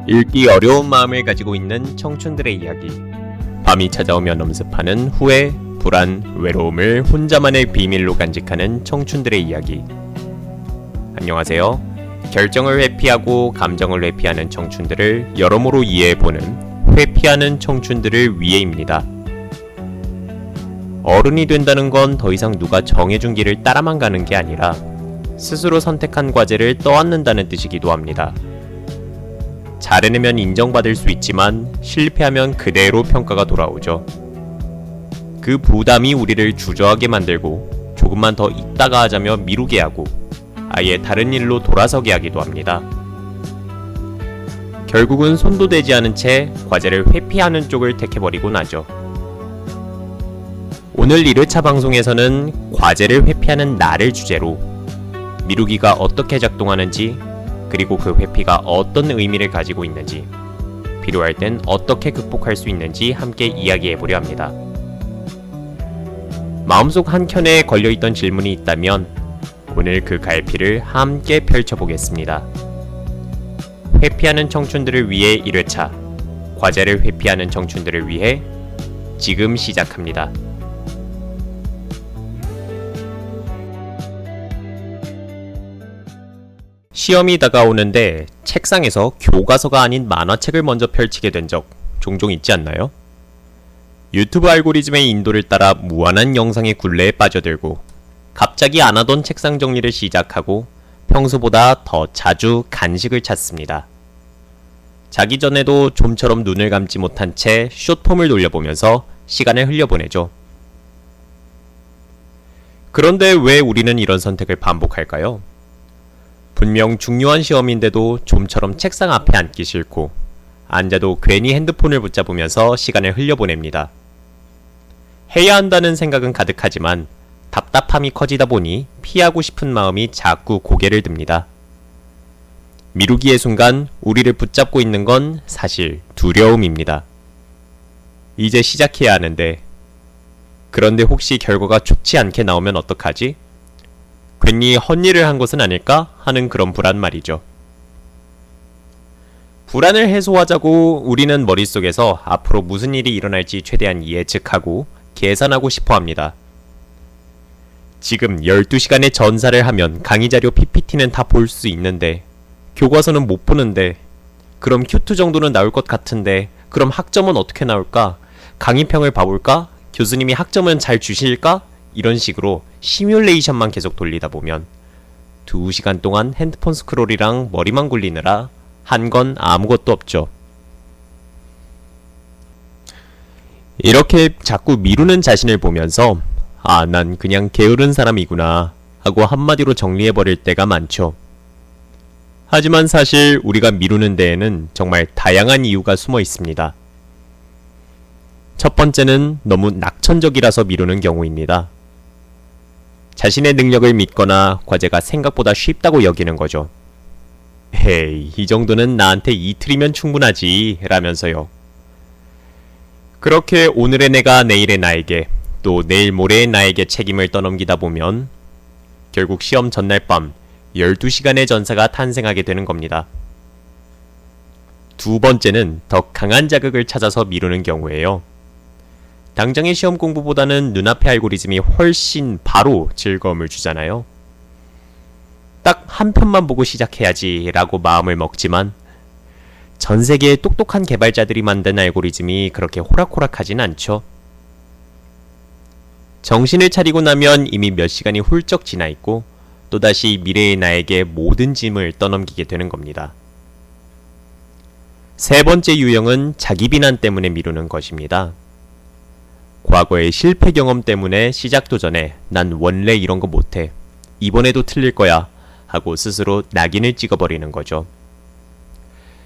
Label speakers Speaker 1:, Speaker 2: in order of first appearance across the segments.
Speaker 1: 읽기 어려운 마음을 가지고 있는 청춘들의 이야기. 밤이 찾아오면 엄습하는 후회, 불안, 외로움을 혼자만의 비밀로 간직하는 청춘들의 이야기. 안녕하세요. 결정을 회피하고 감정을 회피하는 청춘들을 여러모로 이해해보는 회피하는 청춘들을 위해입니다. 어른이 된다는 건 더 이상 누가 정해준 길을 따라만 가는 게 아니라 스스로 선택한 과제를 떠안는다는 뜻이기도 합니다. 잘 해내면 인정받을 수 있지만 실패하면 그대로 평가가 돌아오죠. 그 부담이 우리를 주저하게 만들고 조금만 더 있다가 하자며 미루게 하고 아예 다른 일로 돌아서게 하기도 합니다. 결국은 손도 대지 않은 채 과제를 회피하는 쪽을 택해버리곤 하죠. 오늘 1회차 방송에서는 과제를 회피하는 나를 주제로 미루기가 어떻게 작동하는지, 그리고 그 회피가 어떤 의미를 가지고 있는지, 필요할 땐 어떻게 극복할 수 있는지 함께 이야기해보려 합니다. 마음속 한켠에 걸려있던 질문이 있다면 오늘 그 갈피를 함께 펼쳐보겠습니다. 회피하는 청춘들을 위해 1회차, 과제를 회피하는 청춘들을 위해 지금 시작합니다. 시험이 다가오는데 책상에서 교과서가 아닌 만화책을 먼저 펼치게 된 적 종종 있지 않나요? 유튜브 알고리즘의 인도를 따라 무한한 영상의 굴레에 빠져들고 갑자기 안 하던 책상 정리를 시작하고 평소보다 더 자주 간식을 찾습니다. 자기 전에도 좀처럼 눈을 감지 못한 채 숏폼을 돌려보면서 시간을 흘려보내죠. 그런데 왜 우리는 이런 선택을 반복할까요? 분명 중요한 시험인데도 좀처럼 책상 앞에 앉기 싫고 앉아도 괜히 핸드폰을 붙잡으면서 시간을 흘려보냅니다. 해야 한다는 생각은 가득하지만 답답함이 커지다 보니 피하고 싶은 마음이 자꾸 고개를 듭니다. 미루기의 순간 우리를 붙잡고 있는 건 사실 두려움입니다. 이제 시작해야 하는데, 그런데 혹시 결과가 좋지 않게 나오면 어떡하지? 괜히 헛일을 한 것은 아닐까 하는 그런 불안 말이죠. 불안을 해소하자고 우리는 머릿속에서 앞으로 무슨 일이 일어날지 최대한 예측하고 계산하고 싶어 합니다. 지금 12시간의 전사를 하면 강의자료 PPT는 다 볼 수 있는데 교과서는 못 보는데, 그럼 Q2 정도는 나올 것 같은데 그럼 학점은 어떻게 나올까? 강의평을 봐볼까? 교수님이 학점은 잘 주실까? 이런 식으로 시뮬레이션만 계속 돌리다 보면 2시간 동안 핸드폰 스크롤이랑 머리만 굴리느라 한 건 아무것도 없죠. 이렇게 자꾸 미루는 자신을 보면서 아, 난 그냥 게으른 사람이구나 하고 한마디로 정리해버릴 때가 많죠. 하지만 사실 우리가 미루는 데에는 정말 다양한 이유가 숨어 있습니다. 첫 번째는 너무 낙천적이라서 미루는 경우입니다. 자신의 능력을 믿거나 과제가 생각보다 쉽다고 여기는 거죠. 에이, 이 정도는 나한테 이틀이면 충분하지 라면서요. 그렇게 오늘의 내가 내일의 나에게, 또 내일 모레의 나에게 책임을 떠넘기다 보면 결국 시험 전날 밤 12시간의 전사가 탄생하게 되는 겁니다. 두 번째는 더 강한 자극을 찾아서 미루는 경우예요. 당장의 시험 공부보다는 눈앞의 알고리즘이 훨씬 바로 즐거움을 주잖아요. 딱 한 편만 보고 시작해야지 라고 마음을 먹지만 전 세계의 똑똑한 개발자들이 만든 알고리즘이 그렇게 호락호락하진 않죠. 정신을 차리고 나면 이미 몇 시간이 훌쩍 지나 있고 또다시 미래의 나에게 모든 짐을 떠넘기게 되는 겁니다. 세 번째 유형은 자기 비난 때문에 미루는 것입니다. 과거의 실패 경험 때문에 시작도 전에 난 원래 이런 거 못해, 이번에도 틀릴 거야 하고 스스로 낙인을 찍어버리는 거죠.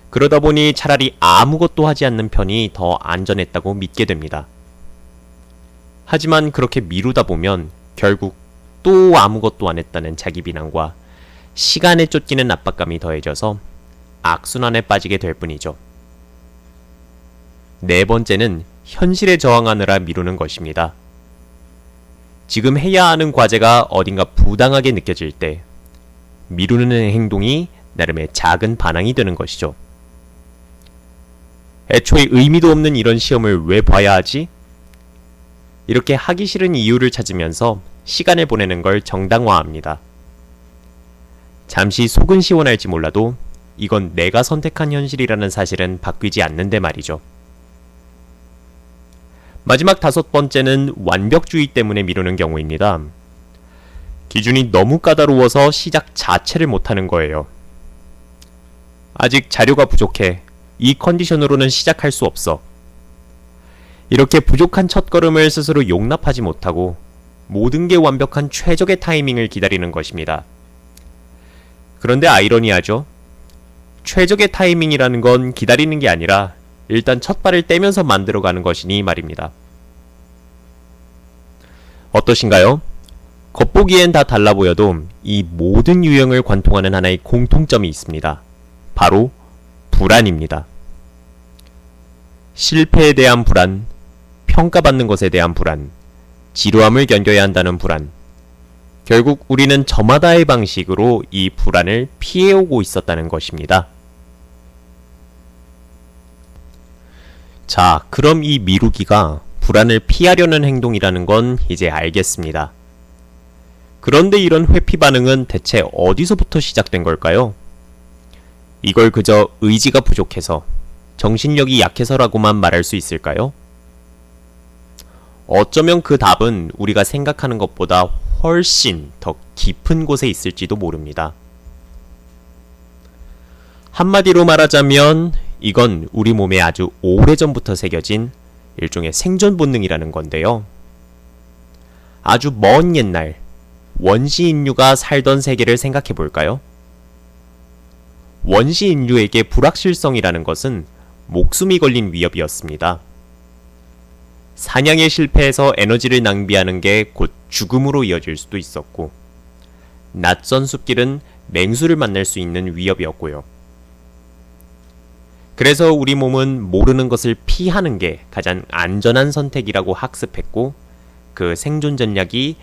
Speaker 1: 그러다 보니 차라리 아무것도 하지 않는 편이 더 안전했다고 믿게 됩니다. 하지만 그렇게 미루다 보면 결국 또 아무것도 안 했다는 자기 비난과 시간에 쫓기는 압박감이 더해져서 악순환에 빠지게 될 뿐이죠. 네 번째는 현실에 저항하느라 미루는 것입니다. 지금 해야 하는 과제가 어딘가 부당하게 느껴질 때 미루는 행동이 나름의 작은 반항이 되는 것이죠. 애초에 의미도 없는 이런 시험을 왜 봐야 하지? 이렇게 하기 싫은 이유를 찾으면서 시간을 보내는 걸 정당화합니다. 잠시 속은 시원할지 몰라도 이건 내가 선택한 현실이라는 사실은 바뀌지 않는데 말이죠. 마지막 5번째는 완벽주의 때문에 미루는 경우입니다. 기준이 너무 까다로워서 시작 자체를 못하는 거예요. 아직 자료가 부족해. 이 컨디션으로는 시작할 수 없어. 이렇게 부족한 첫걸음을 스스로 용납하지 못하고 모든 게 완벽한 최적의 타이밍을 기다리는 것입니다. 그런데 아이러니하죠? 최적의 타이밍이라는 건 기다리는 게 아니라 일단 첫 발을 떼면서 만들어가는 것이니 말입니다. 어떠신가요? 겉보기엔 다 달라 보여도 이 모든 유형을 관통하는 하나의 공통점이 있습니다. 바로 불안입니다. 실패에 대한 불안, 평가받는 것에 대한 불안, 지루함을 견뎌야 한다는 불안. 결국 우리는 저마다의 방식으로 이 불안을 피해오고 있었다는 것입니다. 자, 그럼 이 미루기가 불안을 피하려는 행동이라는 건 이제 알겠습니다. 그런데 이런 회피 반응은 대체 어디서부터 시작된 걸까요? 이걸 그저 의지가 부족해서, 정신력이 약해서라고만 말할 수 있을까요? 어쩌면 그 답은 우리가 생각하는 것보다 훨씬 더 깊은 곳에 있을지도 모릅니다. 한마디로 말하자면 이건 우리 몸에 아주 오래전부터 새겨진 일종의 생존 본능이라는 건데요. 아주 먼 옛날 원시 인류가 살던 세계를 생각해 볼까요? 원시 인류에게 불확실성이라는 것은 목숨이 걸린 위협이었습니다. 사냥에 실패해서 에너지를 낭비하는 게 곧 죽음으로 이어질 수도 있었고, 낯선 숲길은 맹수를 만날 수 있는 위협이었고요. 그래서 우리 몸은 모르는 것을 피하는 게 가장 안전한 선택이라고 학습했고, 그 생존 전략이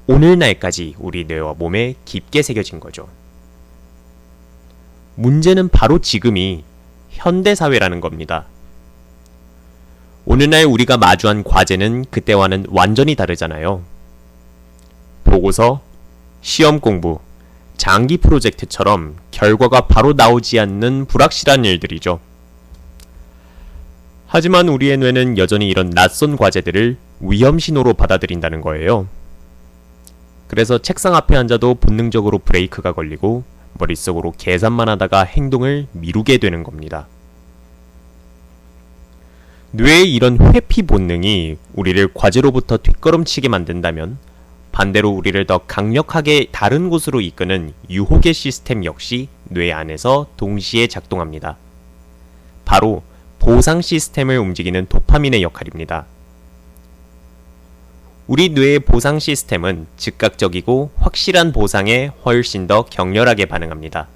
Speaker 1: 오늘날까지 우리 뇌와 몸에 깊게 새겨진 거죠. 문제는 바로 지금이 현대사회라는 겁니다. 오늘날 우리가 마주한 과제는 그때와는 완전히 다르잖아요. 보고서, 시험 공부, 장기 프로젝트처럼 결과가 바로 나오지 않는 불확실한 일들이죠. 하지만 우리의 뇌는 여전히 이런 낯선 과제들을 위험 신호로 받아들인다는 거예요. 그래서 책상 앞에 앉아도 본능적으로 브레이크가 걸리고 머릿속으로 계산만 하다가 행동을 미루게 되는 겁니다. 뇌의 이런 회피 본능이 우리를 과제로부터 뒷걸음치게 만든다면 반대로 우리를 더 강력하게 다른 곳으로 이끄는 유혹의 시스템 역시 뇌 안에서 동시에 작동합니다. 바로 보상 시스템을 움직이는 도파민의 역할입니다. 우리 뇌의 보상 시스템은 즉각적이고 확실한 보상에 훨씬 더 격렬하게 반응합니다.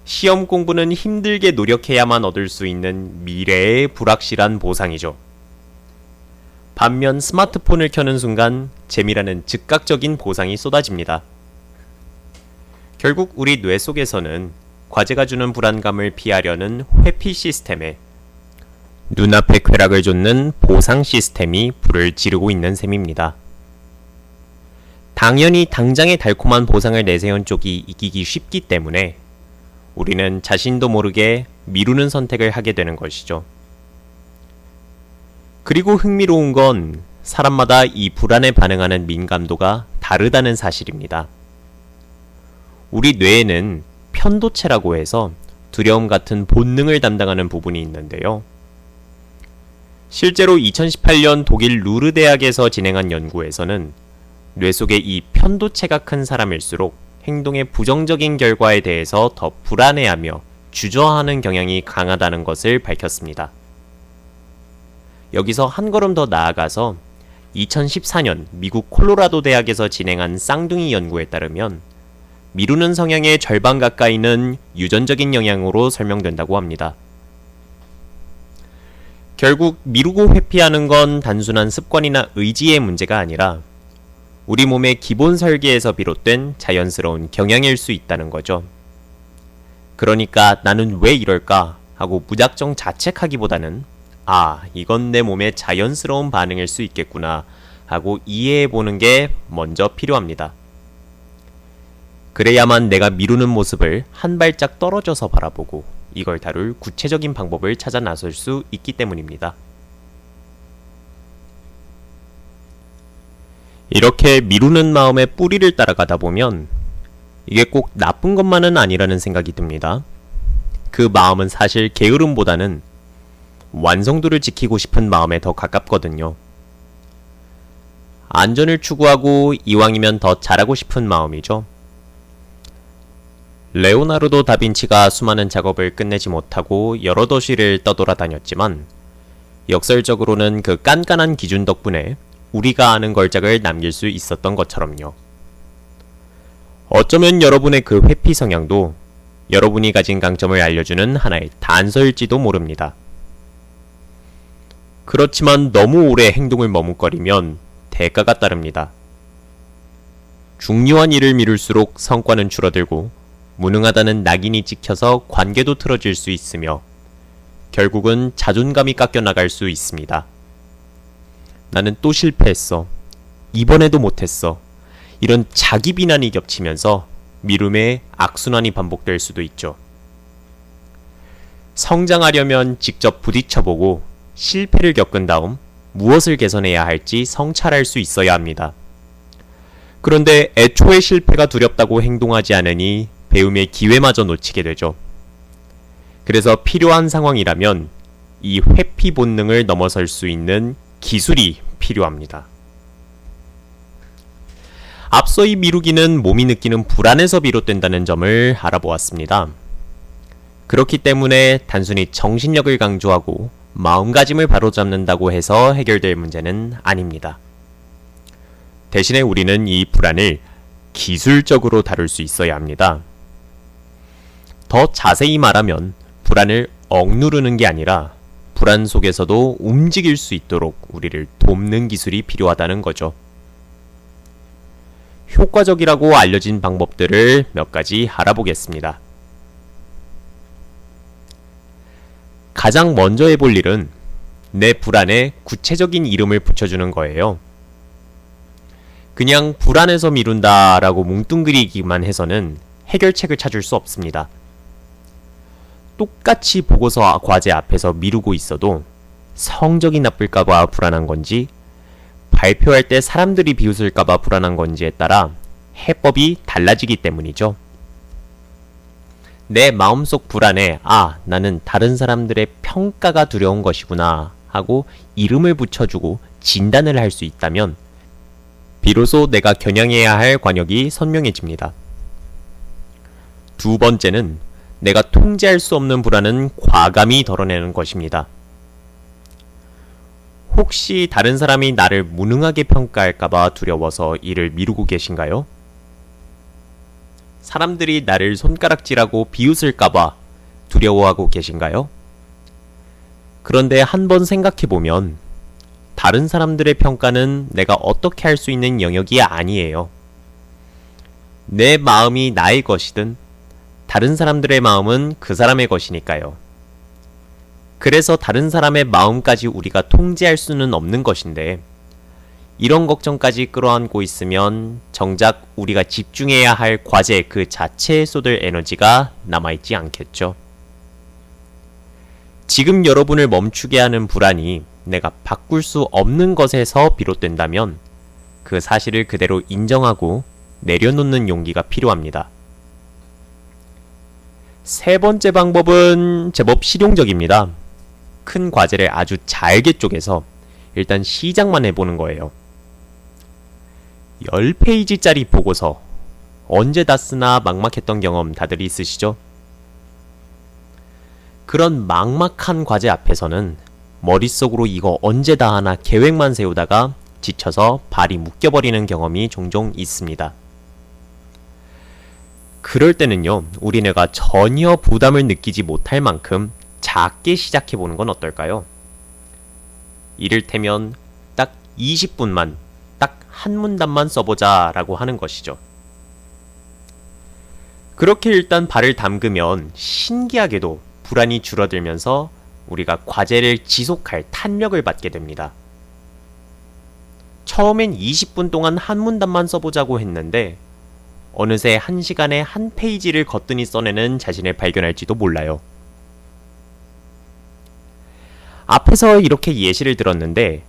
Speaker 1: 시험 공부는 힘들게 노력해야만 얻을 수 있는 미래의 불확실한 보상이죠. 반면 스마트폰을 켜는 순간 재미라는 즉각적인 보상이 쏟아집니다. 결국 우리 뇌 속에서는 과제가 주는 불안감을 피하려는 회피 시스템에 눈앞의 쾌락을 좇는 보상 시스템이 불을 지르고 있는 셈입니다. 당연히 당장의 달콤한 보상을 내세운 쪽이 이기기 쉽기 때문에 우리는 자신도 모르게 미루는 선택을 하게 되는 것이죠. 그리고 흥미로운 건 사람마다 이 불안에 반응하는 민감도가 다르다는 사실입니다. 우리 뇌에는 편도체라고 해서 두려움 같은 본능을 담당하는 부분이 있는데요. 실제로 2018년 독일 루르 대학에서 진행한 연구에서는 뇌 속의 이 편도체가 큰 사람일수록 행동의 부정적인 결과에 대해서 더 불안해하며 주저하는 경향이 강하다는 것을 밝혔습니다. 여기서 한 걸음 더 나아가서 2014년 미국 콜로라도 대학에서 진행한 쌍둥이 연구에 따르면 미루는 성향의 절반 가까이는 유전적인 영향으로 설명된다고 합니다. 결국 미루고 회피하는 건 단순한 습관이나 의지의 문제가 아니라 우리 몸의 기본 설계에서 비롯된 자연스러운 경향일 수 있다는 거죠. 그러니까 나는 왜 이럴까 하고 무작정 자책하기보다는 이건 내 몸의 자연스러운 반응일 수 있겠구나 하고 이해해보는 게 먼저 필요합니다. 그래야만 내가 미루는 모습을 한 발짝 떨어져서 바라보고 이걸 다룰 구체적인 방법을 찾아 나설 수 있기 때문입니다. 이렇게 미루는 마음의 뿌리를 따라가다 보면 이게 꼭 나쁜 것만은 아니라는 생각이 듭니다. 그 마음은 사실 게으름보다는 완성도를 지키고 싶은 마음에 더 가깝거든요. 안전을 추구하고 이왕이면 더 잘하고 싶은 마음이죠. 레오나르도 다빈치가 수많은 작업을 끝내지 못하고 여러 도시를 떠돌아다녔지만 역설적으로는 그 깐깐한 기준 덕분에 우리가 아는 걸작을 남길 수 있었던 것처럼요. 어쩌면 여러분의 그 회피 성향도 여러분이 가진 강점을 알려주는 하나의 단서일지도 모릅니다. 그렇지만 너무 오래 행동을 머뭇거리면 대가가 따릅니다. 중요한 일을 미룰수록 성과는 줄어들고 무능하다는 낙인이 찍혀서 관계도 틀어질 수 있으며 결국은 자존감이 깎여나갈 수 있습니다. 나는 또 실패했어. 이번에도 못했어. 이런 자기 비난이 겹치면서 미룸의 악순환이 반복될 수도 있죠. 성장하려면 직접 부딪혀보고 실패를 겪은 다음 무엇을 개선해야 할지 성찰할 수 있어야 합니다. 그런데 애초에 실패가 두렵다고 행동하지 않으니 배움의 기회마저 놓치게 되죠. 그래서 필요한 상황이라면 이 회피 본능을 넘어설 수 있는 기술이 필요합니다. 앞서 이 미루기는 몸이 느끼는 불안에서 비롯된다는 점을 알아보았습니다. 그렇기 때문에 단순히 정신력을 강조하고 마음가짐을 바로잡는다고 해서 해결될 문제는 아닙니다. 대신에 우리는 이 불안을 기술적으로 다룰 수 있어야 합니다. 더 자세히 말하면 불안을 억누르는 게 아니라 불안 속에서도 움직일 수 있도록 우리를 돕는 기술이 필요하다는 거죠. 효과적이라고 알려진 방법들을 몇 가지 알아보겠습니다. 가장 먼저 해볼 일은 내 불안에 구체적인 이름을 붙여주는 거예요. 그냥 불안해서 미룬다 라고 뭉뚱그리기만 해서는 해결책을 찾을 수 없습니다. 똑같이 보고서 과제 앞에서 미루고 있어도 성적이 나쁠까봐 불안한 건지 발표할 때 사람들이 비웃을까봐 불안한 건지에 따라 해법이 달라지기 때문이죠. 내 마음속 불안에 나는 다른 사람들의 평가가 두려운 것이구나 하고 이름을 붙여주고 진단을 할 수 있다면 비로소 내가 겨냥해야 할 관역이 선명해집니다. 두 번째는 내가 통제할 수 없는 불안은 과감히 덜어내는 것입니다. 혹시 다른 사람이 나를 무능하게 평가할까봐 두려워서 일을 미루고 계신가요? 사람들이 나를 손가락질하고 비웃을까봐 두려워하고 계신가요? 그런데 한번 생각해보면 다른 사람들의 평가는 내가 어떻게 할 수 있는 영역이 아니에요. 내 마음이 나의 것이든 다른 사람들의 마음은 그 사람의 것이니까요. 그래서 다른 사람의 마음까지 우리가 통제할 수는 없는 것인데 이런 걱정까지 끌어안고 있으면 정작 우리가 집중해야 할 과제 그 자체에 쏟을 에너지가 남아있지 않겠죠. 지금 여러분을 멈추게 하는 불안이 내가 바꿀 수 없는 것에서 비롯된다면 그 사실을 그대로 인정하고 내려놓는 용기가 필요합니다. 세 번째 방법은 제법 실용적입니다. 큰 과제를 아주 잘게 쪼개서 일단 시작만 해보는 거예요. 10페이지짜리 보고서 언제 다 쓰나 막막했던 경험 다들 있으시죠? 그런 막막한 과제 앞에서는 머릿속으로 이거 언제 다 하나 계획만 세우다가 지쳐서 발이 묶여버리는 경험이 종종 있습니다. 그럴 때는요, 우리네가 전혀 부담을 느끼지 못할 만큼 작게 시작해보는 건 어떨까요? 이를테면 딱 20분만 딱 한 문단만 써보자 라고 하는 것이죠. 그렇게 일단 발을 담그면 신기하게도 불안이 줄어들면서 우리가 과제를 지속할 탄력을 받게 됩니다. 처음엔 20분 동안 한 문단만 써보자고 했는데 어느새 1시간에 한 페이지를 거뜬히 써내는 자신을 발견할지도 몰라요. 앞에서 이렇게 예시를 들었는데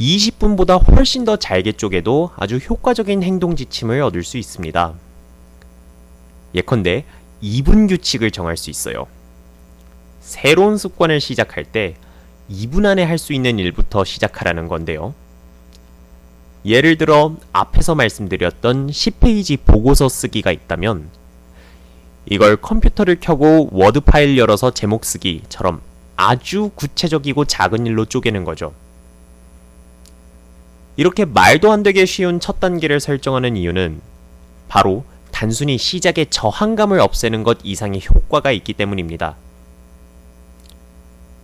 Speaker 1: 20분보다 훨씬 더 잘게 쪼개도 아주 효과적인 행동 지침을 얻을 수 있습니다. 예컨대 2분 규칙을 정할 수 있어요. 새로운 습관을 시작할 때 2분 안에 할 수 있는 일부터 시작하라는 건데요. 예를 들어 앞에서 말씀드렸던 10페이지 보고서 쓰기가 있다면 이걸 컴퓨터를 켜고 워드 파일 열어서 제목 쓰기처럼 아주 구체적이고 작은 일로 쪼개는 거죠. 이렇게 말도 안 되게 쉬운 첫 단계를 설정하는 이유는 바로 단순히 시작의 저항감을 없애는 것 이상의 효과가 있기 때문입니다.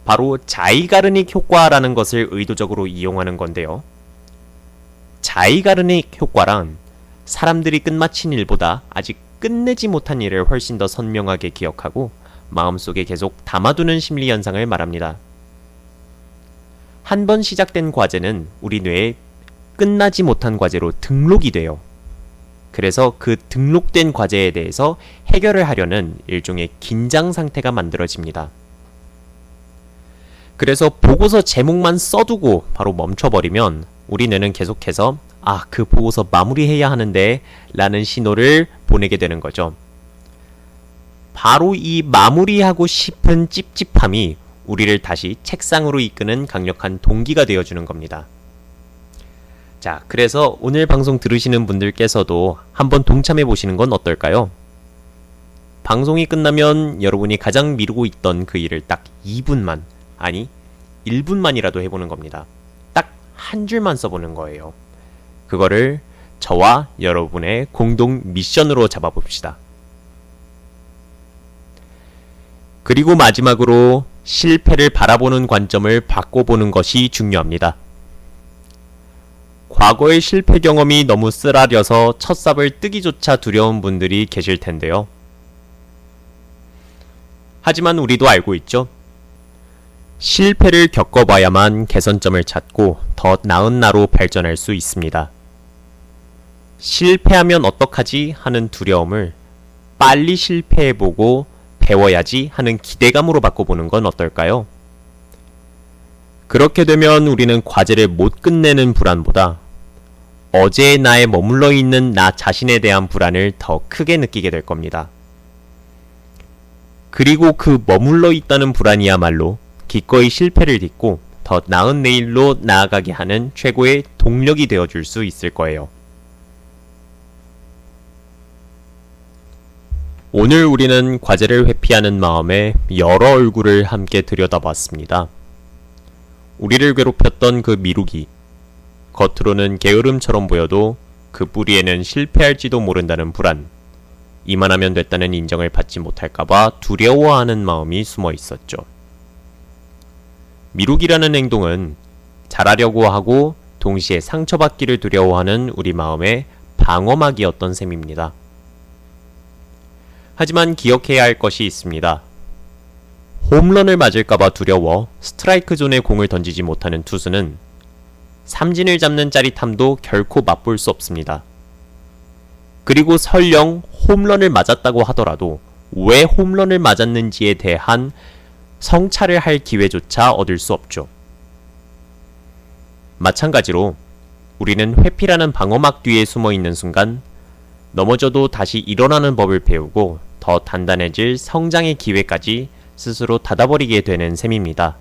Speaker 1: 바로 자이가르닉 효과라는 것을 의도적으로 이용하는 건데요. 자이가르닉 효과란 사람들이 끝마친 일보다 아직 끝내지 못한 일을 훨씬 더 선명하게 기억하고 마음속에 계속 담아두는 심리 현상을 말합니다. 한 번 시작된 과제는 우리 뇌에 끝나지 못한 과제로 등록이 돼요. 그래서 그 등록된 과제에 대해서 해결을 하려는 일종의 긴장 상태가 만들어집니다. 그래서 보고서 제목만 써두고 바로 멈춰버리면 우리 뇌는 계속해서 그 보고서 마무리해야 하는데 라는 신호를 보내게 되는 거죠. 바로 이 마무리하고 싶은 찝찝함이 우리를 다시 책상으로 이끄는 강력한 동기가 되어주는 겁니다. 자, 그래서 오늘 방송 들으시는 분들께서도 한번 동참해 보시는 건 어떨까요? 방송이 끝나면 여러분이 가장 미루고 있던 그 일을 딱 2분만, 아니 1분만이라도 해보는 겁니다. 딱 한 줄만 써보는 거예요. 그거를 저와 여러분의 공동 미션으로 잡아봅시다. 그리고 마지막으로 실패를 바라보는 관점을 바꿔보는 것이 중요합니다. 과거의 실패 경험이 너무 쓰라려서 첫 삽을 뜨기조차 두려운 분들이 계실 텐데요. 하지만 우리도 알고 있죠. 실패를 겪어봐야만 개선점을 찾고 더 나은 나로 발전할 수 있습니다. 실패하면 어떡하지 하는 두려움을 빨리 실패해보고 배워야지 하는 기대감으로 바꿔보는 건 어떨까요? 그렇게 되면 우리는 과제를 못 끝내는 불안보다 어제의 나에 머물러 있는 나 자신에 대한 불안을 더 크게 느끼게 될 겁니다. 그리고 그 머물러 있다는 불안이야말로 기꺼이 실패를 딛고 더 나은 내일로 나아가게 하는 최고의 동력이 되어줄 수 있을 거예요. 오늘 우리는 과제를 회피하는 마음에 여러 얼굴을 함께 들여다봤습니다. 우리를 괴롭혔던 그 미루기, 겉으로는 게으름처럼 보여도 그 뿌리에는 실패할지도 모른다는 불안, 이만하면 됐다는 인정을 받지 못할까봐 두려워하는 마음이 숨어 있었죠. 미루기라는 행동은 잘하려고 하고 동시에 상처받기를 두려워하는 우리 마음의 방어막이었던 셈입니다. 하지만 기억해야 할 것이 있습니다. 홈런을 맞을까봐 두려워 스트라이크 존에 공을 던지지 못하는 투수는 삼진을 잡는 짜릿함도 결코 맛볼 수 없습니다. 그리고 설령 홈런을 맞았다고 하더라도 왜 홈런을 맞았는지에 대한 성찰을 할 기회조차 얻을 수 없죠. 마찬가지로 우리는 회피라는 방어막 뒤에 숨어 있는 순간 넘어져도 다시 일어나는 법을 배우고 더 단단해질 성장의 기회까지 스스로 닫아버리게 되는 셈입니다.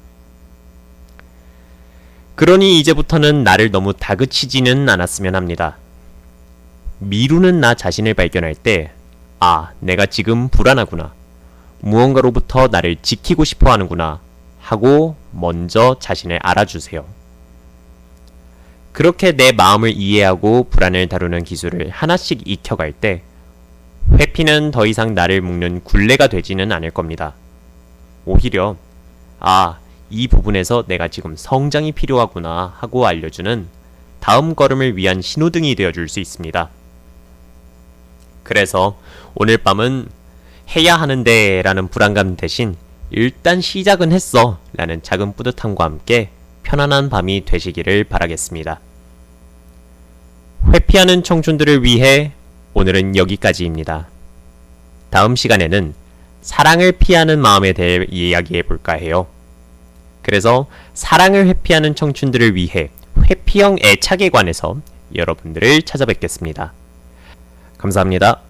Speaker 1: 그러니 이제부터는 나를 너무 다그치지는 않았으면 합니다. 미루는 나 자신을 발견할 때, 내가 지금 불안하구나. 무언가로부터 나를 지키고 싶어 하는구나 하고 먼저 자신을 알아주세요. 그렇게 내 마음을 이해하고 불안을 다루는 기술을 하나씩 익혀갈 때 회피는 더 이상 나를 묶는 굴레가 되지는 않을 겁니다. 오히려 이 부분에서 내가 지금 성장이 필요하구나 하고 알려주는 다음 걸음을 위한 신호등이 되어줄 수 있습니다. 그래서 오늘 밤은 해야 하는데 라는 불안감 대신 일단 시작은 했어 라는 작은 뿌듯함과 함께 편안한 밤이 되시기를 바라겠습니다. 회피하는 청춘들을 위해 오늘은 여기까지입니다. 다음 시간에는 사랑을 피하는 마음에 대해 이야기해 볼까 해요. 그래서 사랑을 회피하는 청춘들을 위해 회피형 애착에 관해서 여러분들을 찾아뵙겠습니다. 감사합니다.